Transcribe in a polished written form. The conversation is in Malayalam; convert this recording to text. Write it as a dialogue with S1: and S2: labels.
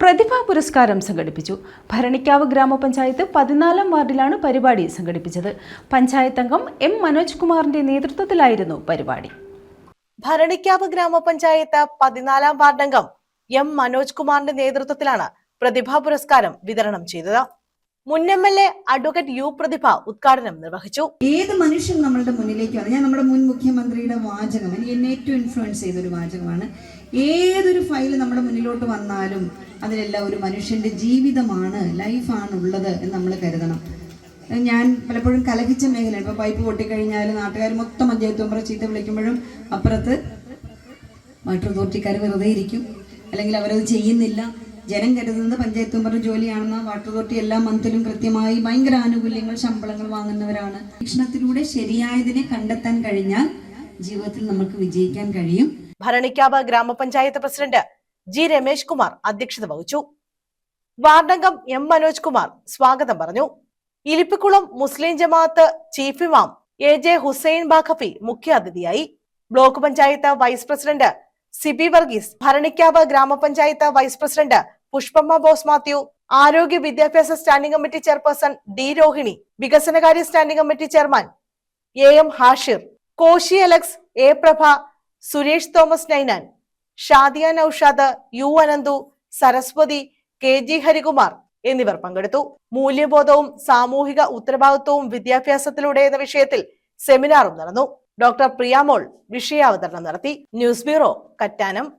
S1: പ്രതിഭാ പുരസ്കാരം സംഘടിപ്പിച്ചു. ഭരണിക്കാവ് ഗ്രാമപഞ്ചായത്ത് 14-ാം വാർഡിലാണ് പരിപാടി സംഘടിപ്പിച്ചത്. പഞ്ചായത്ത് അംഗം എം മനോജ് കുമാറിന്റെ നേതൃത്വത്തിലായിരുന്നു പരിപാടി.
S2: ഭരണിക്കാവ് ഗ്രാമപഞ്ചായത്ത് 14-ാം വാർഡംഗം എം മനോജ് കുമാറിന്റെ നേതൃത്വത്തിലാണ് പ്രതിഭാ പുരസ്കാരം വിതരണം ചെയ്തത്. മുൻ MLA അഡ്വക്കേറ്റ് യു പ്രതിഭ ഉദ്ഘാടനം നിർവഹിച്ചു.
S3: ഏത് മനുഷ്യൻ നമ്മളുടെ മുന്നിലേക്ക് വന്നു, ഞാൻ നമ്മുടെ മുൻ മുഖ്യമന്ത്രിയുടെ വാചകം എന്നെ ഏറ്റവും ഇൻഫ്ലുവൻസ് ചെയ്തൊരു വാചകമാണ്. ഏതൊരു ഫയൽ നമ്മുടെ മുന്നിലോട്ട് വന്നാലും അതിലെല്ലാം ഒരു മനുഷ്യന്റെ ജീവിതമാണ്, ലൈഫാണ് ഉള്ളത് എന്ന് നമ്മൾ കരുതണം. ഞാൻ പലപ്പോഴും കലഹിച്ച മേഖലയാണ്. ഇപ്പോൾ പൈപ്പ് പൊട്ടിക്കഴിഞ്ഞാൽ നാട്ടുകാർ മൊത്തം പഞ്ചായത്ത് മെമ്പറെ ചീത്ത വിളിക്കുമ്പോഴും അപ്പുറത്ത് വാട്ടർ അതോറിറ്റിക്കാർ വെറുതെ ഇരിക്കും, അല്ലെങ്കിൽ അവരത് ചെയ്യുന്നില്ല. ജനം കരുതുന്നത് പഞ്ചായത്ത് മെമ്പർ ജോലിയാണെന്ന്. വാട്ടർ അതോറിറ്റി എല്ലാ മന്തിലും കൃത്യമായി ഭയങ്കര ആനുകൂല്യങ്ങൾ, ശമ്പളങ്ങൾ വാങ്ങുന്നവരാണ്. ശിക്ഷണത്തിലൂടെ ശരിയായതിനെ കണ്ടെത്താൻ കഴിഞ്ഞാൽ ജീവിതത്തിൽ നമുക്ക് വിജയിക്കാൻ കഴിയും.
S2: ഭരണിക്കാവ് ഗ്രാമപഞ്ചായത്ത് പ്രസിഡന്റ് ജി രമേശ് കുമാർ അധ്യക്ഷത വഹിച്ചു. വാർഡംഗം എം മനോജ് കുമാർ സ്വാഗതം പറഞ്ഞു. ഇലിപ്പിക്കുളം മുസ്ലിം ജമാഅത്ത് ചീഫ് ഇമാം AJ ഹുസൈൻ ബാഖഫി മുഖ്യാതിഥിയായി. Block panchayat vice president Siby Varghese, Bharanikkavu ഗ്രാമപഞ്ചായത്ത് വൈസ് പ്രസിഡന്റ് പുഷ്പമ്മ ബോസ് മാത്യു, ആരോഗ്യ വിദ്യാഭ്യാസ standing committee chairperson D Rohini, വികസനകാര്യ standing committee chairman AM Hashir, Koshy Alex, A Prabha, Suresh Thomas Ninan, Shadiya Noushad, U Ananthu, Saraswathi, KG Harikumar എന്നിവർ പങ്കെടുത്തു. മൂല്യബോധവും സാമൂഹിക ഉത്തരവാദിത്വവും വിദ്യാഭ്യാസത്തിലൂടെ എന്ന വിഷയത്തിൽ സെമിനാറും നടന്നു. ഡോക്ടർ പ്രിയാമോൾ വിഷയാവതരണം നടത്തി. News bureau, Kattanam.